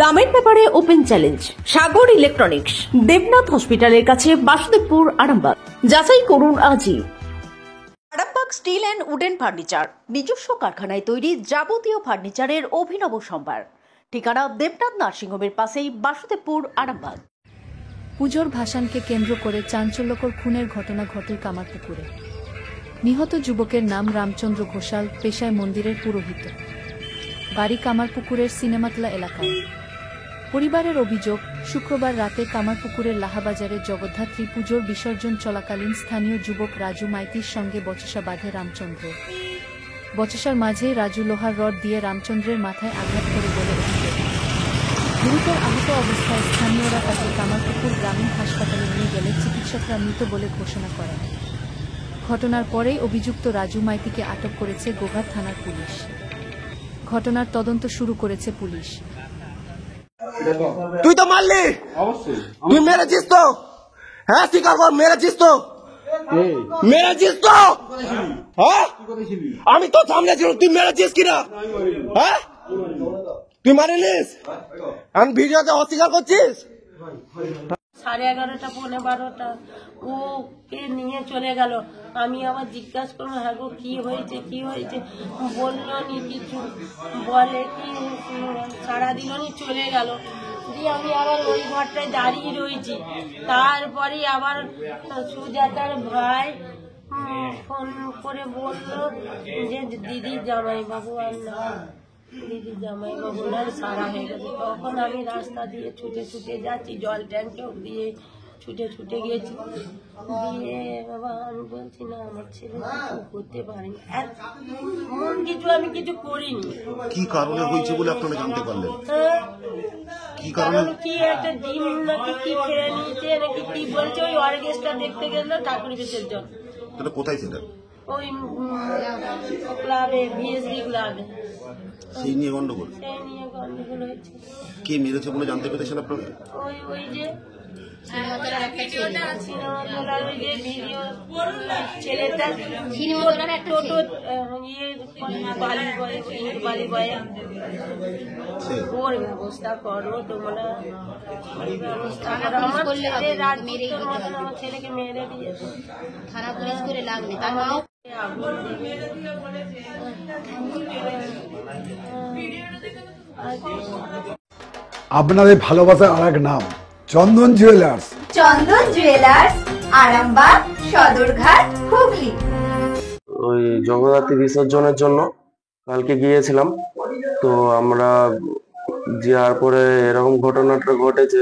দামের ব্যাপারে open challenge সাগর electronics, Debnath হসপিটালের কাছে, বাসুদেবপুর, আরামবাগ। যাচাই করুন আজই। Arambagh steel and wooden furniture, নিজস্ব কারখানায় তৈরি যাবতীয় ফার্নিচারের অভিনব সম্ভার। ঠিকানা দেবনাথ নার্সিংহোমের পাশেই, বাসুদেবপুর, আরামবাগ। পুজোর ভাসানকে কেন্দ্র করে চাঞ্চল্যকর খুনের ঘটনা ঘটে কামারপুকুরে। নিহত যুবকের নাম রামচন্দ্র ঘোষাল, পেশায় মন্দিরের পুরোহিত, বাড়ি কামারপুকুরের সিনেমাতলা এলাকায়। পরিবারের অভিযোগ, শুক্রবার রাতে কামারপুকুরের লাহাবাজারে জগদ্ধাত্রী পুজোর বিসর্জন চলাকালীন স্থানীয় যুবক রাজু মাইতির সঙ্গে বচসা বাঁধে রামচন্দ্র। বচসার মাঝেই রাজু লোহার রড দিয়ে রামচন্দ্রের মাথায় আঘাত করে বলে অভিযোগ। গুরুতর আহত অবস্থায় স্থানীয়রা তাকে কামারপুকুর গ্রামীণ হাসপাতালে নিয়ে গেলে চিকিৎসকরা মৃত বলে ঘোষণা করেন। ঘটনার পরেই অভিযুক্ত রাজু মাইতিকে আটক করেছে গোঘাট থানার পুলিশ। ঘটনার তদন্ত শুরু করেছে পুলিশ। তুই তো মারলি, অবশ্যই তুই মেরেছিস তো? হ্যাঁ, স্বীকার কর, মেরেছিস তো? মেরেছিস তো? হ্যাঁ, আমি তো সামনে ছিল, তুই মেরেছিস কিনা? হ্যাঁ, তুই মারিলিস? আমি ভিডিওতে অস্বীকার করছিস? 11:30 পৌনে 12টা ওকে নিয়ে চলে গেল। আমি আবার জিজ্ঞাসা করলাম, হ্যাঁ গো কি হয়েছে কি হয়েছে, বললো নি কিছু, বলে কি সারাদিনও নি চলে গেল। দিয়ে আমি আবার ওই ঘরটায় দাঁড়িয়ে রয়েছি। তারপরে আবার সুজাতার ভাই ফোন করে বললো যে দিদির জামাইবাবু আর না, দিদির জামাইবাবু না, সারা হয়ে গেছে। তখন আমি রাস্তা দিয়ে ছুটে ছুটে যাচ্ছি, জল ট্যাঙ্কেও দিয়ে ছুটে ছুটে গেছি। দিয়ে বাবা আমি বলছি না, আমার ছেলে কিছু করতে পারেনি, কিছু আমি কিছু করিনি। কি কারণে হয়েছে বলে আপনারা জানতে পারলেন? কি কারণে? কি একটা ডিম নাকি কি খেয়ে নিয়েছে নাকি কি বলছে, ওই অর্কেস্ট্রা দেখতে গেল ঠাকুর বিসর্জন। তাহলে কোথায় সেটা? ওই ক্লাবে, ভিএসবি ক্লাবে। সেই নিয়ে গন্ডগোল? সেই নিয়ে গন্ডগোল হয়েছে। কে মেরেছে বলে জানতে পেরেছেন আপনারা? ওই যে ছেলেটা টোটো বালি বয়ে, ওর ব্যবস্থা করো তোমরা, ব্যবস্থা করো। আমার ছেলে রাজমিস্ত্রির মতন আমার ছেলেকে মেরে দিয়েছে, থানা পুলিশ করে লাগবে। আপনাদের ভালোবাসার আর এক নাম চন্দন জুয়েলার্স। চন্দন জুয়েলার্স, আরামবাগ, সদরঘাট, হুগলি। ওই জগদ্ধাত্রী বিসর্জনের জন্য কালকে গিয়েছিলাম, তো আমরা যাওয়ার পরে এরকম ঘটনাটা ঘটেছে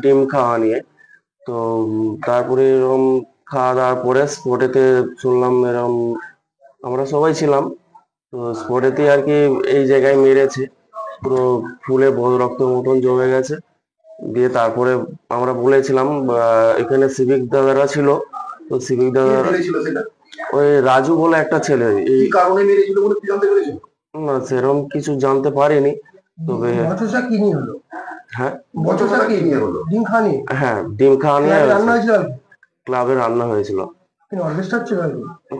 ডিম খাওয়া নিয়ে। তো তারপরে এরকম খাওয়া দাওয়ার পরে স্পটেতে শুনলাম এরকম, আমরা সবাই ছিলাম, তো স্পটেতে আর কি এই জায়গায় মেরেছে, পুরো ফুলে রক্ত মতন জমে গেছে। দিয়ে তারপরে আমরা বলেছিলাম, এখানে সিভিক দাদারা ছিল, তো সিভিক দাদারা ওই রাজু বলে একটা ছেলে, এই কারণে মেরেছিল বলে জানতে পেরেছেন? না, সেরকম কিছু জানতে পারিনি। তবে হ্যাঁ, হ্যাঁ, ডিম খাওয়া নিয়ে ক্লাবে রান্না হয়েছিল।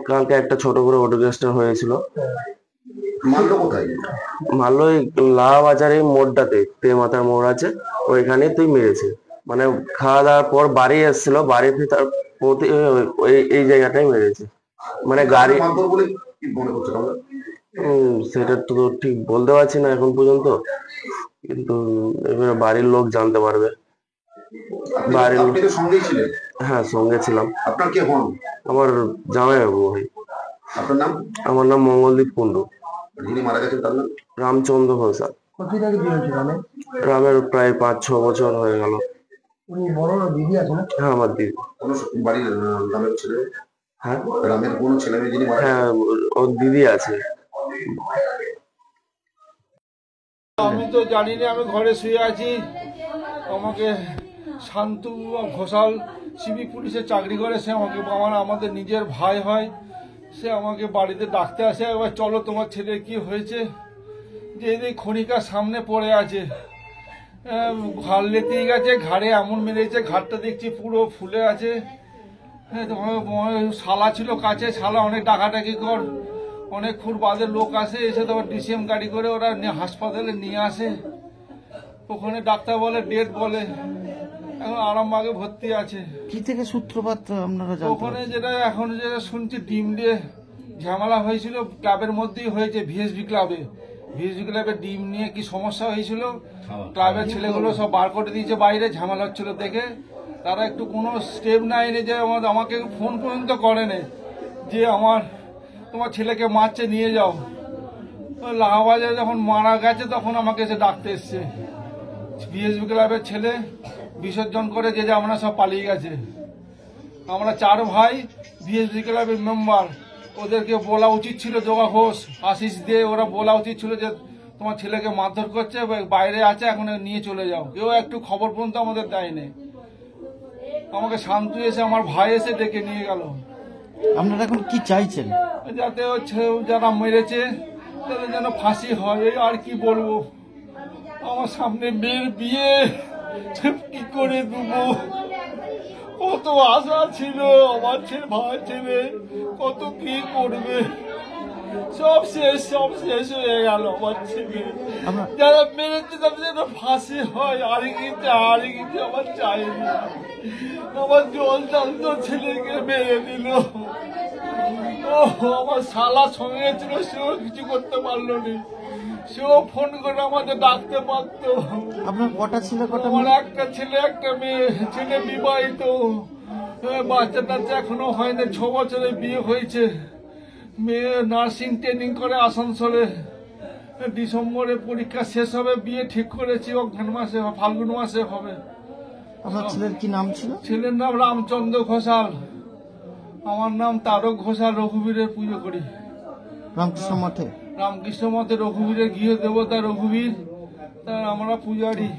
কালকে একটা ছোট করে অর্কেস্ট্রা হয়েছিল। মারলো কোথায়? মারলো ওই লাহাবাজারে মোড়টাতে, তেমাতার মোড় আছে, ওইখানে তুই মেরেছে। মানে খাওয়া দাওয়ার পর বাড়ি এসেছিল, বাড়ি তার প্রতি এই জায়গাটাই মেরেছে। মানে গাড়ি সেটা তো ঠিক বলতে পারছি না এখন পর্যন্ত, কিন্তু এবারে বাড়ির লোক জানতে পারবে। বাড়ির সঙ্গেই ছিলেন? হ্যাঁ, সঙ্গে ছিলাম। আপনার কে হন? আমার জামাইবাবু ভাই। আপনার নাম? আমার নাম মঙ্গলদীপ কুন্ডু। যিনি মারা গেছেন তার নাম? রামচন্দ্র ঘোষাল। রামের প্রায় 5-6 বছর হয়ে গেল। হ্যাঁ, আমার দিদি। কোন বাড়ির রামের ছেলে? হ্যাঁ, রামের কোন ছেলে মেয়ে যিনি মারা? হ্যাঁ, ওর দিদি আছে। আমি তো জানি না, আমি ঘরে শুয়ে আছি। আমাকে শান্তু ঘোষাল সিভিক পুলিশে চাকরি করে, সে আমাকে আমাদের নিজের ভাই হয়, সে আমাকে বাড়িতে ডাকতে আসে, এবার চলো তোমার ছেলে কি হয়েছে। যে এই খনিকার সামনে পড়ে আছে, ঘাড় লেতেই গেছে, ঘাড়ে এমন মেরেছে, ঘাড়টা দেখছি পুরো ফুলে আছে। শালা ছিল কাছে, শালা অনেক ডাকাডাকি কর, অনেক খুর বাদের লোক আসে, এসে তোমার ডিসিএম গাড়ি করে ওরা হাসপাতালে নিয়ে আসে। ওখানে ডাক্তার বলে ডেট বলে, এখন আরামবাগে ভর্তি আছে। কি থেকে সূত্রপাত আপনারা জানতে ওখানে এখন যেটা শুনছি ডিম দিয়ে ঝামেলা হয়েছিল, ক্লাবের মধ্যেই হয়েছে, ভিএসবি ক্লাবে ডিম নিয়ে কি সমস্যা হয়েছিল, ক্লাবের ছেলেগুলো সব বার করে দিয়েছে বাইরে, ঝামেলা হচ্ছিল দেখে তারা একটু কোনো স্টেপ নেয়নি, যে আমাকে ফোন পর্যন্ত করেনি যে তোমার ছেলেকে মারছে নিয়ে যাও। লাহাবাজারে যখন মারা গেছে তখন আমাকে এসে ডাকতে এসছে। ভিএসবি ক্লাবের ছেলে বিসর্জন করে যে আমরা সব পালিয়ে গেছে। আমরা 4 ভাই ভিএসবি ক্লাবের মেম্বার, ওদেরকে বলা উচিত ছিল, যোগা ঘোষ, আশিস দে, ওরা বলা উচিত ছিল যে তোমার ছেলেকে মারধর করছে, বাইরে আছে, এখন নিয়ে চলে যাও। কেউ একটু খবর পর্যন্ত আমাদের দেয়নি। আমাকে শান্তু এসে, আমার ভাই এসে ডেকে নিয়ে গেল। আপনারা এখন কি চাইছেন? যাতে যারা মেরেছে তাদের যেন ফাঁসি হয়, আর কি বলবো। আমার সামনে মেয়ের বিয়ে, কি করে দেবো? কত আশা ছিল আমার ভাই ছেলে, কত কি করবে, সব শেষ হয়ে গেল। আমার ছেলে যারা মেরেছে তাদের যেন ফাঁসি হয়, আর কিছু আমার চাইনি। আমার জল জানত ছেলেকে মেরে দিল। আমার শালা সঙ্গে ছিল, সেও কিছু করতে পারলো না, সেও ফোন করে আমাদের ডাকতে পারতো। আপনার কটা ছেলে? আমার একটা ছেলে একটা মেয়ে, ছেলে বিবাহিত, বাচ্চা এখনো হয়নি, 6 বছরে বিয়ে হয়েছে। মেয়ে নার্সিং ট্রেনিং করে আসানসোলে, ডিসেম্বরে পরীক্ষা শেষ হবে, বিয়ে ঠিক করেছি ফাল্গুন মাসে হবে। আপনার ছেলের কি নাম ছিল? ছেলের নাম রামচন্দ্র ঘোষাল, আমার নাম তারক ঘোষাল। রঘুবীরের পুজো করি, রামকৃষ্ণ মঠে রঘুবীরের গৃহ দেবতা রঘুবীর, তার আমরা পূজারি।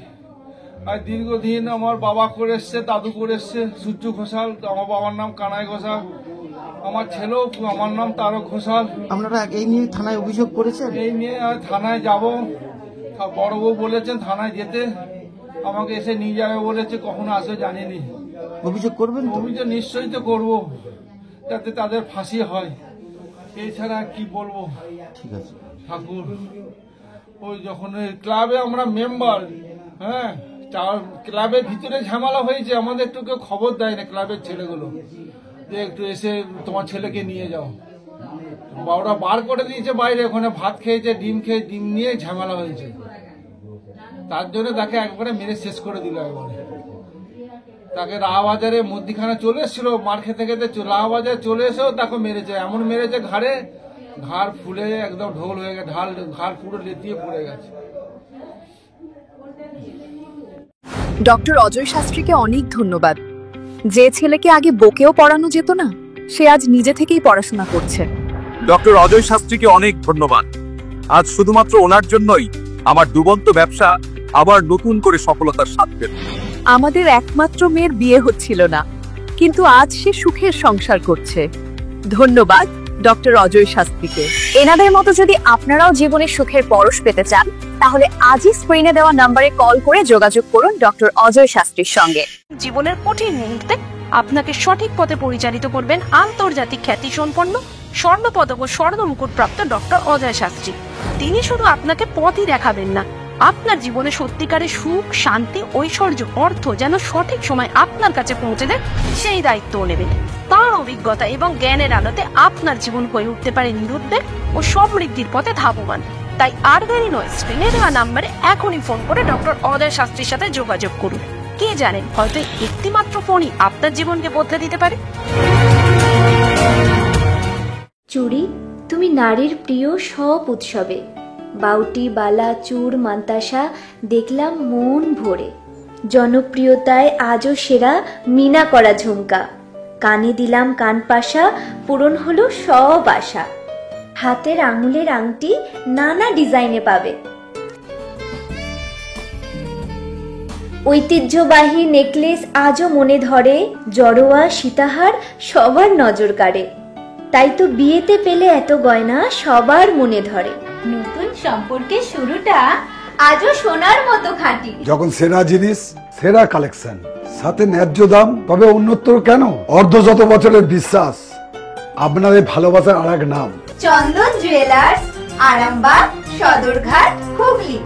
আর দীর্ঘদিন আমার বাবা করে এসছে, দাদু করে এসছে, সূর্য ঘোষাল। আমার বাবার নাম কানাই ঘোষাল, আমার ছেলেও, আমার নাম তারক ঘোষাল। আপনারা এই নিয়ে থানায় অভিযোগ করেছেন? এই নিয়ে থানায় যাব, বড় বউ বলেছেন থানায় যেতে, আমাকে এসে নিয়ে যাবে বলেছে, কখনো আসবে জানিনি। অভিযোগ করবেন? অভিযোগ নিশ্চয়ই তো করবো, যাতে তাদের ফাঁসি হয়, এছাড়া কি বলবো। ঠিক আছে ঠাকুর, ওই যখন ক্লাবে আমরা মেম্বার, হ্যাঁ, ক্লাবের ভিতরে ঝামেলা হয়েছে, আমাদের একটু কেউ খবর দেয় না, ক্লাবের ছেলেগুলো, যে একটু এসে তোমার ছেলেকে নিয়ে যাও। ওরা বার করে দিয়েছে বাইরে, ওখানে ভাত খেয়েছে, ডিম নিয়ে ঝামেলা হয়েছে, তার জন্য তাকে একবারে মেরে শেষ করে দিল। একবারে তাকে রাহাবাজারে মধ্যিখানে চলে এসেছিল, মার খেতে খেতে রাহাবাজারে চলে এসেও তাকে মেরেছে, এমন মেরেছে ঘাড় ফুলে একদম ঢোল হয়ে গেছে, ঘাড় পুরো লেতিয়ে পড়ে গেছে। ডক্টর অজয় শাস্ত্রীকে অনেক ধন্যবাদ। যে ছেলেকে আগে বকেও পড়ানো যেত না, সে আজ নিজে থেকেই পড়াশোনা করছে। ডক্টর অজয় শাস্ত্রীকে অনেক ধন্যবাদ। আজ শুধুমাত্র ওনার জন্যই আমার ডুবন্ত ব্যবসা আবার নতুন করে সফলতার স্বাদ পেল। আমাদের একমাত্র মেয়ের বিয়ে হচ্ছিল না, কিন্তু আজ সে সুখের সংসার করছে। ধন্যবাদ ডক্টর অজয় শাস্ত্রীকে। এনাদের মতো যদি আপনারাও জীবনে সুখের পরশ পেতে চান, তাহলে আজই স্ক্রিনে দেওয়া নম্বরে কল করে যোগাযোগ করুন ডক্টর অজয় শাস্ত্রীর সঙ্গে। জীবনের কঠিন মুহূর্তে আপনাকে সঠিক পথে পরিচালিত করবেন আন্তর্জাতিক খ্যাতিসম্পন্ন স্বর্ণপদক ও স্বর্ণ মুকুট প্রাপ্ত ডক্টর অজয় শাস্ত্রী। তিনি শুধু আপনাকে পথই দেখাবেন না, আপনার জীবনে সত্যিকারের সুখ, শান্তি, ঐশ্বর্য, অর্থ যেন সঠিক সময় আপনার কাছে পৌঁছে দেন, সেই দায়িত্বও নেবেন। তার অভিজ্ঞতা এবং জ্ঞানের আলোতে আপনার জীবন হয়ে উঠতে পারে নিরুদ্বেগ ও সমৃদ্ধির পথে ধাবমান। তাই আর দেরি নয়, স্ক্রিনে দেওয়া নাম্বারে এখনই ফোন করে ডক্টর অজয় শাস্ত্রীর সাথে যোগাযোগ করুন। কে জানেন, হয়তো একটি মাত্র ফোনই আপনার জীবনকে বদলে দিতে পারে। চুড়ি, তুমি নারীর প্রিয় সব উৎসবে। বাউটি, বালা, চূড়, মান্তাসা দেখলাম মন ভরে। জনপ্রিয়তায় আজও সেরা মিনা করা ঝুমকা। কানে দিলাম কানপাশা, পূরণ হলো সব আশা। হাতের আঙুলের আংটি নানা ডিজাইনে পাবে। ঐতিহ্যবাহী নেকলেস আজও মনে ধরে। জড়োয়া, সীতাহার সবার নজর কাড়ে। তাই তো বিয়েতে পেলে এত গয়না সবার মনে ধরে। নতুন সম্পর্কের শুরুটা আজও সোনার মতো খাঁটি। যখন সেরা জিনিস, সেরা কালেকশন, সাথে ন্যায্য দাম, তবে উন্নতর কেন? অর্ধশত বছরের বিশ্বাস, আপনাদের ভালোবাসার আর এক নাম। চন্দন জুয়েলার্স, আরামবাগ, সদরঘাট, হুগলি।